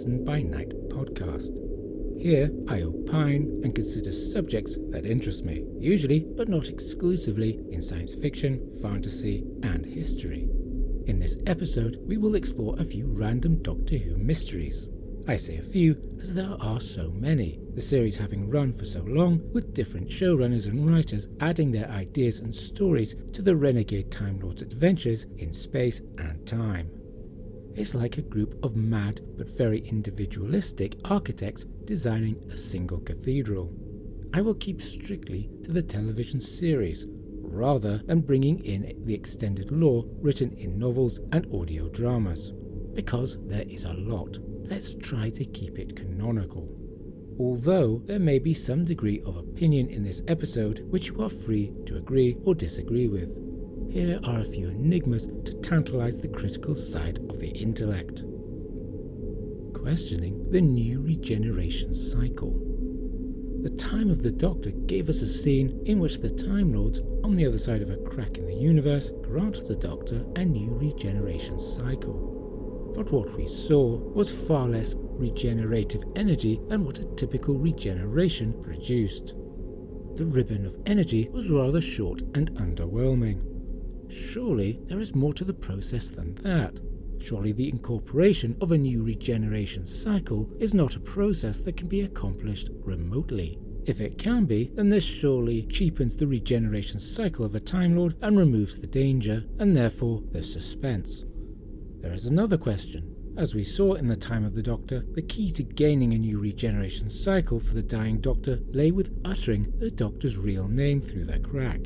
Medicine by Night podcast. Here, I opine and consider subjects that interest me, usually, but not exclusively, in science fiction, fantasy, and history. In this episode, we will explore a few random Doctor Who mysteries. I say a few, as there are so many, the series having run for so long, with different showrunners and writers adding their ideas and stories to the renegade Time Lord's adventures in space and time. It's like a group of mad but very individualistic architects designing a single cathedral. I will keep strictly to the television series, rather than bringing in the extended lore written in novels and audio dramas, because there is a lot. Let's try to keep it canonical. Although there may be some degree of opinion in this episode which you are free to agree or disagree with. Here are a few enigmas to tantalize the critical side of the intellect. Questioning the new regeneration cycle. The Time of the Doctor gave us a scene in which the Time Lords, on the other side of a crack in the universe, grant the Doctor a new regeneration cycle. But what we saw was far less regenerative energy than what a typical regeneration produced. The ribbon of energy was rather short and underwhelming. Surely there is more to the process than that. Surely the incorporation of a new regeneration cycle is not a process that can be accomplished remotely. If it can be, then this surely cheapens the regeneration cycle of a Time Lord and removes the danger, and therefore the suspense. There is another question. As we saw in the Time of the Doctor, the key to gaining a new regeneration cycle for the dying Doctor lay with uttering the Doctor's real name through the crack.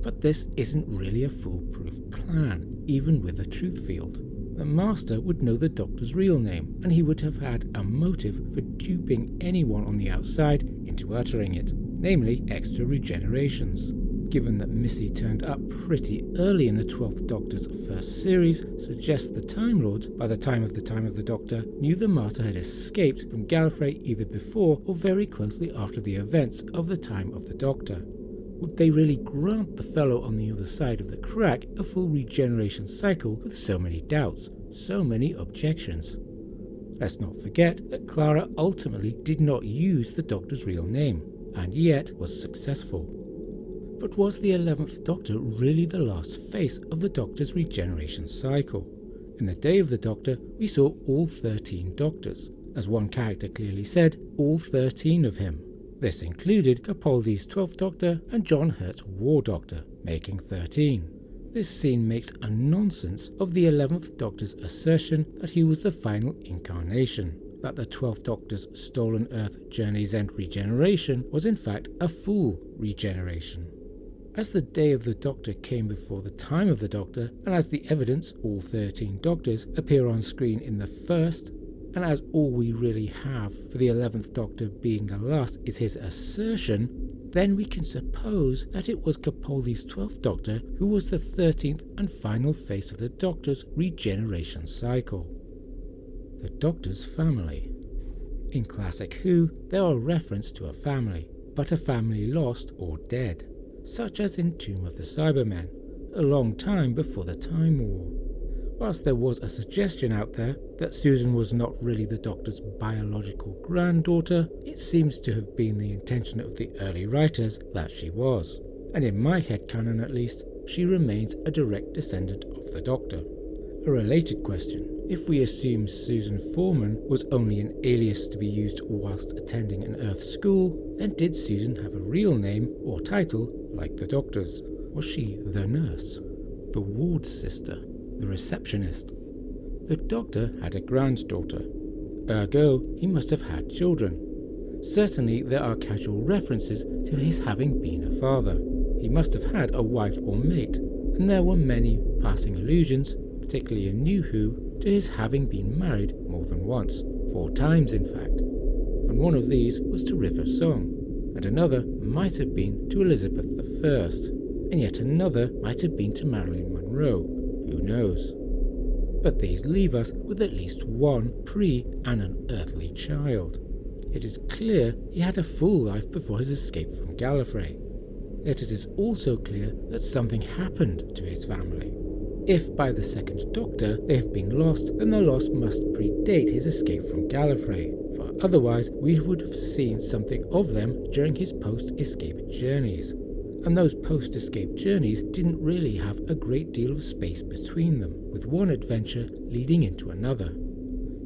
But this isn't really a foolproof plan, even with a truth field. The Master would know the Doctor's real name, and he would have had a motive for duping anyone on the outside into uttering it, namely extra regenerations. Given that Missy turned up pretty early in the 12th Doctor's first series, suggests the Time Lords, by the time of the Doctor, knew the Master had escaped from Galifrey either before or very closely after the events of the Time of the Doctor. Would they really grant the fellow on the other side of the crack a full regeneration cycle with so many doubts, so many objections? Let's not forget that Clara ultimately did not use the Doctor's real name, and yet was successful. But was the 11th Doctor really the last phase of the Doctor's regeneration cycle? In the Day of the Doctor, we saw all 13 Doctors. As one character clearly said, all 13 of him. This included Capaldi's 12th Doctor and John Hurt's War Doctor, making 13. This scene makes a nonsense of the 11th Doctor's assertion that he was the final incarnation, that the 12th Doctor's Stolen Earth Journey's End regeneration was in fact a full regeneration. As the Day of the Doctor came before the Time of the Doctor, and as the evidence, all 13 Doctors, appear on screen in the first, and as all we really have for the 11th Doctor being the last is his assertion, then we can suppose that it was Capaldi's 12th Doctor who was the 13th and final phase of the Doctor's regeneration cycle. The Doctor's family. In classic Who, there are references to a family, but a family lost or dead, such as in Tomb of the Cybermen, a long time before the Time War. Whilst there was a suggestion out there that Susan was not really the Doctor's biological granddaughter, it seems to have been the intention of the early writers that she was, and in my headcanon at least, she remains a direct descendant of the Doctor. A related question: if we assume Susan Foreman was only an alias to be used whilst attending an Earth school, then did Susan have a real name or title like the Doctor's? Was she the nurse, the ward sister, the receptionist? The Doctor had a granddaughter, ergo he must have had children. Certainly there are casual references to his having been a father. He must have had a wife or mate, and there were many passing allusions, particularly in New Who, to his having been married more than once, 4 times in fact, and one of these was to River Song, and another might have been to Elizabeth I, and yet another might have been to Marilyn Monroe, who knows. But these leave us with at least one and an earthly child. It is clear he had a full life before his escape from Galifrey. Yet it is also clear that something happened to his family. If by the second Doctor they have been lost, then the loss must predate his escape from Galifrey, for otherwise we would have seen something of them during his post-escape journeys. And those post-escape journeys didn't really have a great deal of space between them, with one adventure leading into another.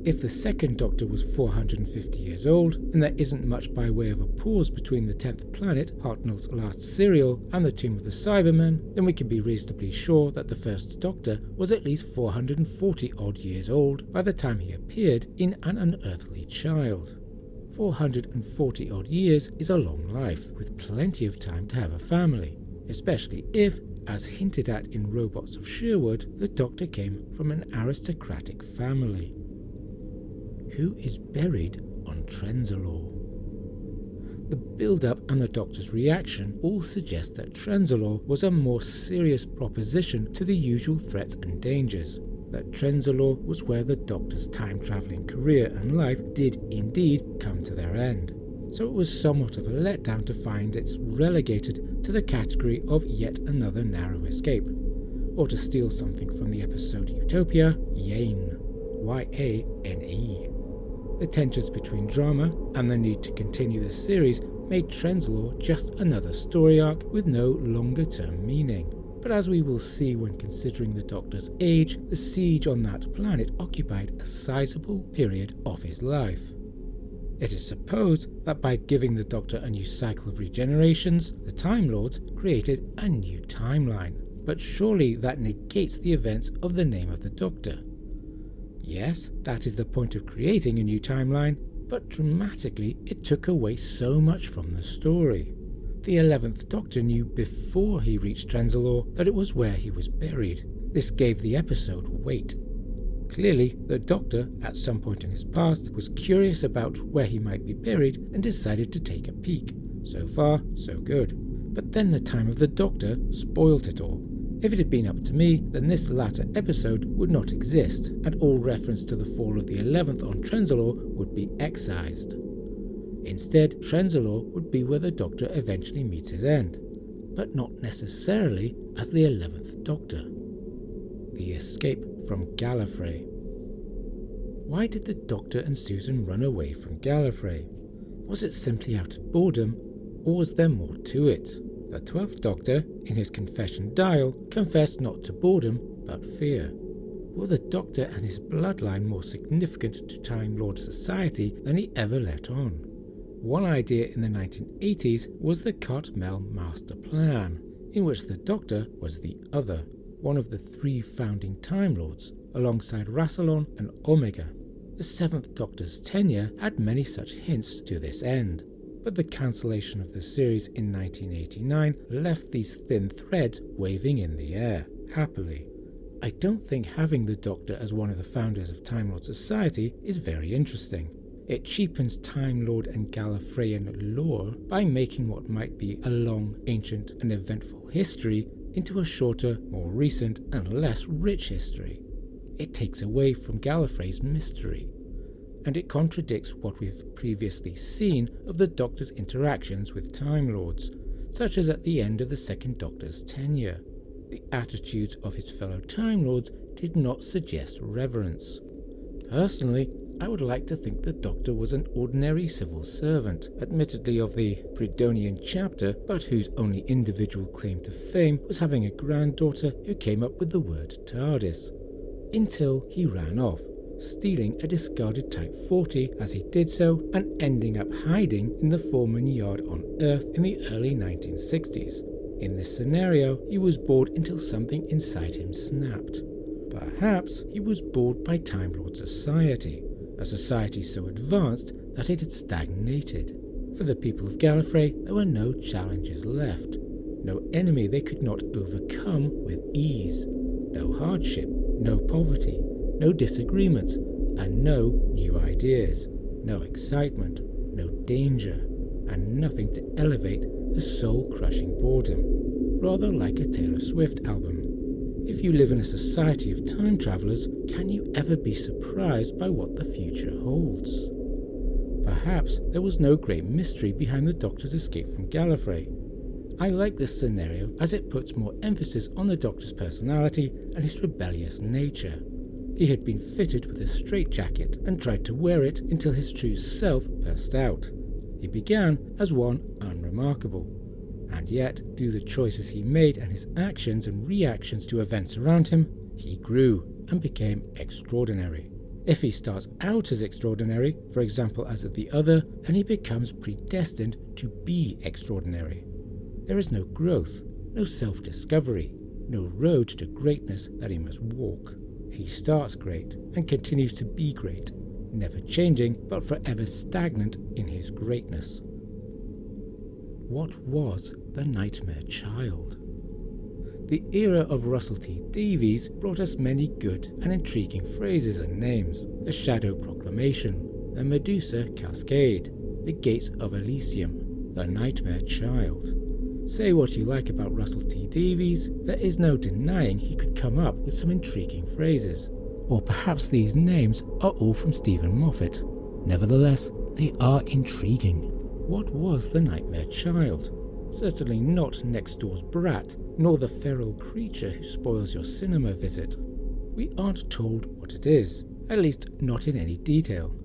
If the second Doctor was 450 years old, and there isn't much by way of a pause between the 10th planet, Hartnell's last serial, and the Tomb of the Cybermen, then we can be reasonably sure that the first Doctor was at least 440 odd years old by the time he appeared in An Unearthly Child. 440 odd years is a long life, with plenty of time to have a family, especially if, as hinted at in Robots of Sherwood, the Doctor came from an aristocratic family. Who is buried on Trenzalore? The build-up and the Doctor's reaction all suggest that Trenzalore was a more serious proposition to the usual threats and dangers, that Trenzalore was where the Doctor's time-travelling career and life did indeed come to their end. So it was somewhat of a letdown to find it relegated to the category of yet another narrow escape, or to steal something from the episode Utopia, Yane, Y-A-N-E. The tensions between drama and the need to continue the series made Trenzalore just another story arc with no longer-term meaning. But as we will see when considering the Doctor's age, the siege on that planet occupied a sizable period of his life. It is supposed that by giving the Doctor a new cycle of regenerations, the Time Lords created a new timeline. But surely that negates the events of the Name of the Doctor. Yes, that is the point of creating a new timeline, but dramatically it took away so much from the story. The 11th Doctor knew before he reached Trenzalore that it was where he was buried. This gave the episode weight. Clearly, the Doctor, at some point in his past, was curious about where he might be buried and decided to take a peek. So far, so good. But then the time of the Doctor spoilt it all. If it had been up to me, then this latter episode would not exist, and all reference to the fall of the 11th on Trenzalore would be excised. Instead, Trenzalore would be where the Doctor eventually meets his end, but not necessarily as the 11th Doctor. The escape from Galifrey. Why did the Doctor and Susan run away from Galifrey? Was it simply out of boredom, or was there more to it? The 12th Doctor, in his confession dial, confessed not to boredom, but fear. Were the Doctor and his bloodline more significant to Time Lord society than he ever let on? One idea in the 1980s was the Cartmel Master Plan, in which the Doctor was the Other, one of the three founding Time Lords, alongside Rassilon and Omega. The 7th Doctor's tenure had many such hints to this end, but the cancellation of the series in 1989 left these thin threads waving in the air, happily. I don't think having the Doctor as one of the founders of Time Lord Society is very interesting. It cheapens Time Lord and Gallifreyan lore by making what might be a long, ancient and eventful history into a shorter, more recent and less rich history. It takes away from Gallifrey's mystery, and it contradicts what we've previously seen of the Doctor's interactions with Time Lords, such as at the end of the second Doctor's tenure. The attitudes of his fellow Time Lords did not suggest reverence. Personally, I would like to think the Doctor was an ordinary civil servant, admittedly of the Pridonian chapter, but whose only individual claim to fame was having a granddaughter who came up with the word TARDIS. Until he ran off, stealing a discarded Type 40 as he did so and ending up hiding in the foreman yard on Earth in the early 1960s. In this scenario, he was bored until something inside him snapped. Perhaps he was bored by Time Lord society, a society so advanced that it had stagnated. For the people of Gallifrey, there were no challenges left, no enemy they could not overcome with ease, no hardship, no poverty, no disagreements, and no new ideas, no excitement, no danger, and nothing to elevate the soul-crushing boredom, rather like a Taylor Swift album. If you live in a society of time travelers, can you ever be surprised by what the future holds? Perhaps there was no great mystery behind the Doctor's escape from Galifrey. I like this scenario as it puts more emphasis on the Doctor's personality and his rebellious nature. He had been fitted with a straitjacket and tried to wear it until his true self burst out. He began as one unremarkable, and yet, through the choices he made and his actions and reactions to events around him, he grew and became extraordinary. If he starts out as extraordinary, for example as the other, then he becomes predestined to be extraordinary. There is no growth, no self-discovery, no road to greatness that he must walk. He starts great and continues to be great, never changing but forever stagnant in his greatness. What was the Nightmare Child? The era of Russell T Davies brought us many good and intriguing phrases and names: the Shadow Proclamation, the Medusa Cascade, the Gates of Elysium, the Nightmare Child. Say what you like about Russell T Davies, there is no denying he could come up with some intriguing phrases. Or perhaps these names are all from Stephen Moffat. Nevertheless, they are intriguing. What was the Nightmare Child? Certainly not next door's brat, nor the feral creature who spoils your cinema visit. We aren't told what it is, at least not in any detail.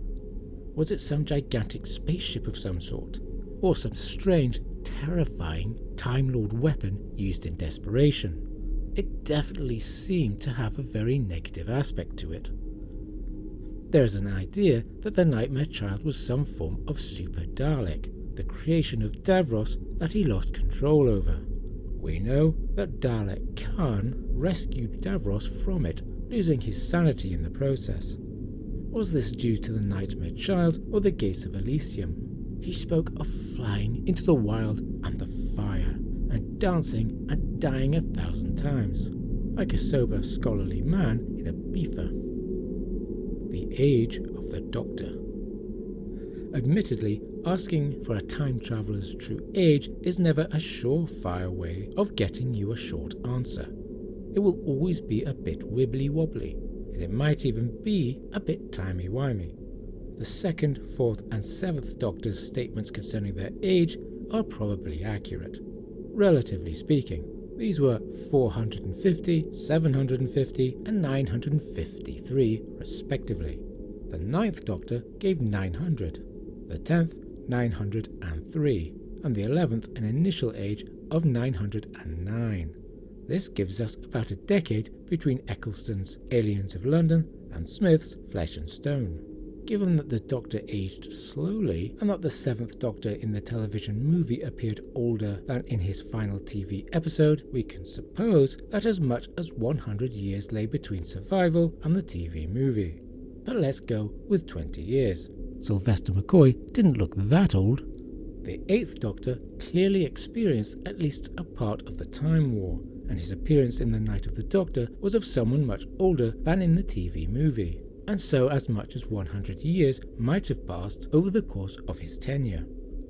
Was it some gigantic spaceship of some sort? Or some strange, terrifying Time Lord weapon used in desperation? It definitely seemed to have a very negative aspect to it. There is an idea that the Nightmare Child was some form of Super Dalek, the creation of Davros that he lost control over. We know that Dalek Khan rescued Davros from it, losing his sanity in the process. Was this due to the Nightmare Child or the Gates of Elysium? He spoke of flying into the wild and the fire, and dancing and dying 1,000 times, like a sober, scholarly man in a beaver. The Age of the Doctor. Admittedly, asking for a time traveller's true age is never a surefire way of getting you a short answer. It will always be a bit wibbly-wobbly, and it might even be a bit timey-wimey. The 2nd, 4th and 7th Doctors' statements concerning their age are probably accurate. Relatively speaking, these were 450, 750 and 953 respectively. The 9th Doctor gave 900, the 10th 903, and the 11th an initial age of 909. This gives us about a decade between Eccleston's Aliens of London and Smith's Flesh and Stone. Given that the Doctor aged slowly, and that the 7th Doctor in the television movie appeared older than in his final TV episode, we can suppose that as much as 100 years lay between survival and the TV movie. But let's go with 20 years. Sylvester McCoy didn't look that old. The 8th Doctor clearly experienced at least a part of the Time War, and his appearance in The Night of the Doctor was of someone much older than in the TV movie, and so as much as 100 years might have passed over the course of his tenure.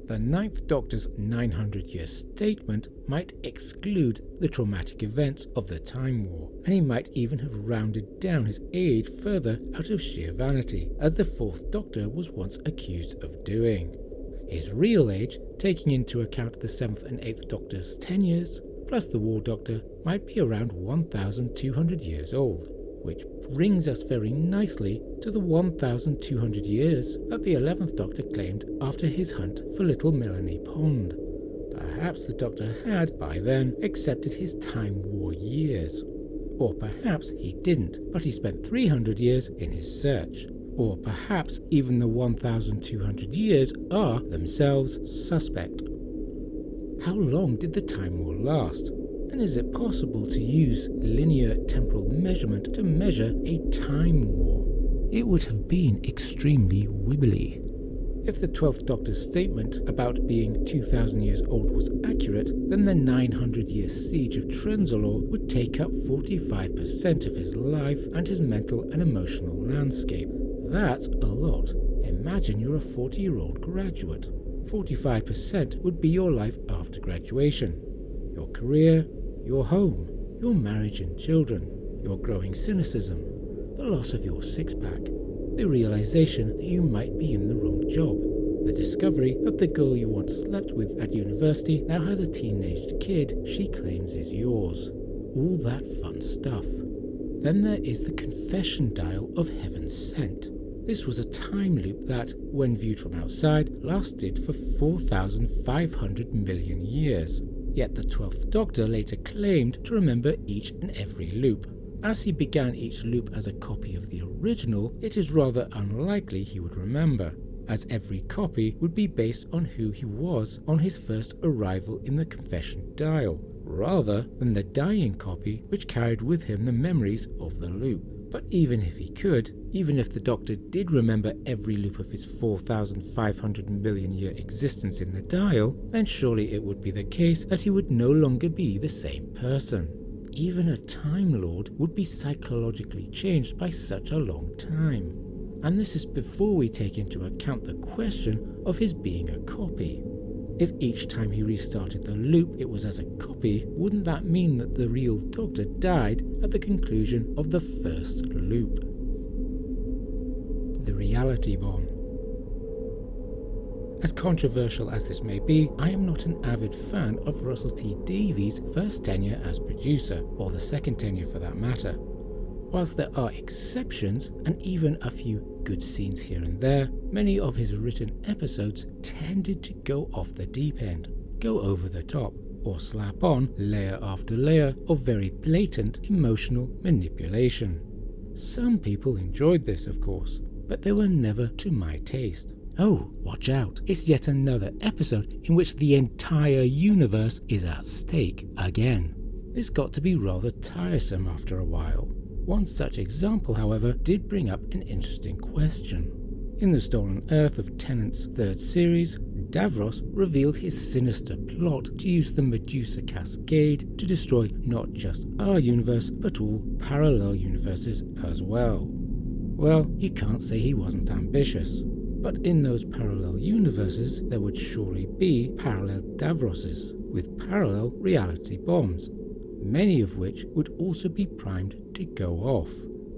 The 9th Doctor's 900-year statement might exclude the traumatic events of the Time War, and he might even have rounded down his age further out of sheer vanity, as the 4th Doctor was once accused of doing. His real age, taking into account the 7th and 8th Doctor's tenures, plus the War Doctor, might be around 1,200 years old, which brings us very nicely to the 1,200 years that the 11th Doctor claimed after his hunt for Little Melanie Pond. Perhaps the Doctor had, by then, accepted his Time War years. Or perhaps he didn't, but he spent 300 years in his search. Or perhaps even the 1,200 years are themselves suspect. How long did the Time War last? And is it possible to use linear temporal measurement to measure a time war? It would have been extremely wibbly. If the 12th Doctor's statement about being 2,000 years old was accurate, then the 900-year siege of Trenzalore would take up 45% of his life and his mental and emotional landscape. That's a lot. Imagine you're a 40-year-old graduate. 45% would be your life after graduation. Your career, your home, your marriage and children, your growing cynicism, the loss of your six-pack, the realization that you might be in the wrong job, The discovery that the girl you once slept with at university now has a teenaged kid she claims is yours. All that fun stuff. Then there is the confession dial of Heaven Sent. This was a time loop that, when viewed from outside, lasted for 4,500 million years. Yet the 12th Doctor later claimed to remember each and every loop. As he began each loop as a copy of the original, it is rather unlikely he would remember, as every copy would be based on who he was on his first arrival in the confession dial, rather than the dying copy which carried with him the memories of the loop. But even if he could, even if the Doctor did remember every loop of his 4,500 million year existence in the dial, then surely it would be the case that he would no longer be the same person. Even a Time Lord would be psychologically changed by such a long time. And this is before we take into account the question of his being a copy. If each time he restarted the loop it was as a copy, wouldn't that mean that the real Doctor died at the conclusion of the first loop? The reality bomb. As controversial as this may be, I am not an avid fan of Russell T Davies' first tenure as producer, or the second tenure for that matter. Whilst there are exceptions, and even a few good scenes here and there, many of his written episodes tended to go off the deep end, go over the top, or slap on layer after layer of very blatant emotional manipulation. Some people enjoyed this, of course, but they were never to my taste. Oh, watch out, it's yet another episode in which the entire universe is at stake again. This got to be rather tiresome after a while. One such example, however, did bring up an interesting question. In The Stolen Earth of Tennant's third series, Davros revealed his sinister plot to use the Medusa Cascade to destroy not just our universe, but all parallel universes as well. Well, you can't say he wasn't ambitious. But in those parallel universes, there would surely be parallel Davroses with parallel reality bombs, many of which would also be primed to go off.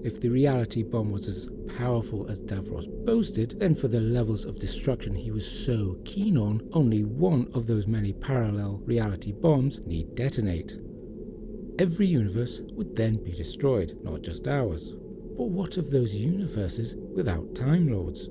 If the reality bomb was as powerful as Davros boasted, then for the levels of destruction he was so keen on, only one of those many parallel reality bombs need detonate. Every universe would then be destroyed, not just ours. But what of those universes without Time Lords?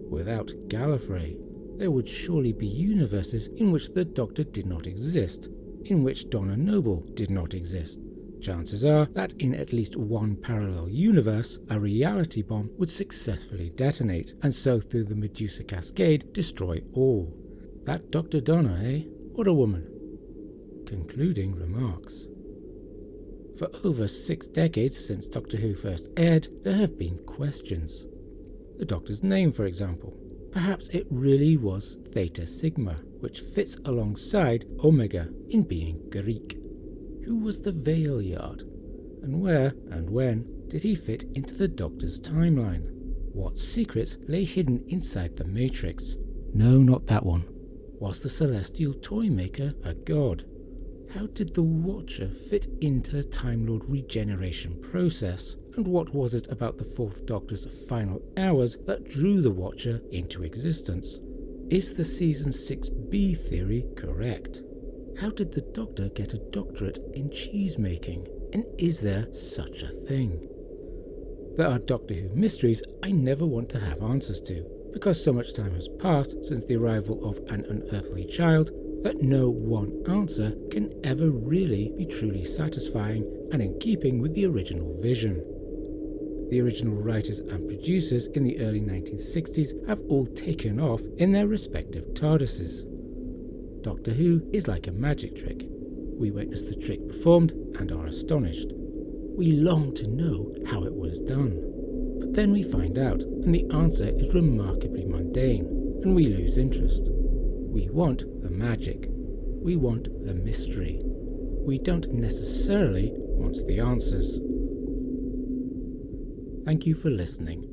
Without Galifrey? There would surely be universes in which the Doctor did not exist, in which Donna Noble did not exist. Chances are that in at least one parallel universe, a reality bomb would successfully detonate, and so through the Medusa Cascade destroy all. That Dr. Donna, eh? What a woman. Concluding remarks. For over 6 decades since Doctor Who first aired, there have been questions. The Doctor's name, for example. Perhaps it really was Theta Sigma, which fits alongside Omega in being Greek. Who was the Veil Yard? And where and when did he fit into the Doctor's timeline? What secrets lay hidden inside the Matrix? No, not that one. Was the Celestial Toymaker a god? How did the Watcher fit into the Time Lord regeneration process? And what was it about the Fourth Doctor's final hours that drew the Watcher into existence? Is the Season 6B theory correct? How did the Doctor get a doctorate in cheesemaking? And is there such a thing? There are Doctor Who mysteries I never want to have answers to, because so much time has passed since the arrival of an unearthly child that no one answer can ever really be truly satisfying and in keeping with the original vision. The original writers and producers in the early 1960s have all taken off in their respective TARDISes. Doctor Who is like a magic trick. We witness the trick performed and are astonished. We long to know how it was done. But then we find out, and the answer is remarkably mundane, and we lose interest. We want the magic. We want the mystery. We don't necessarily want the answers. Thank you for listening.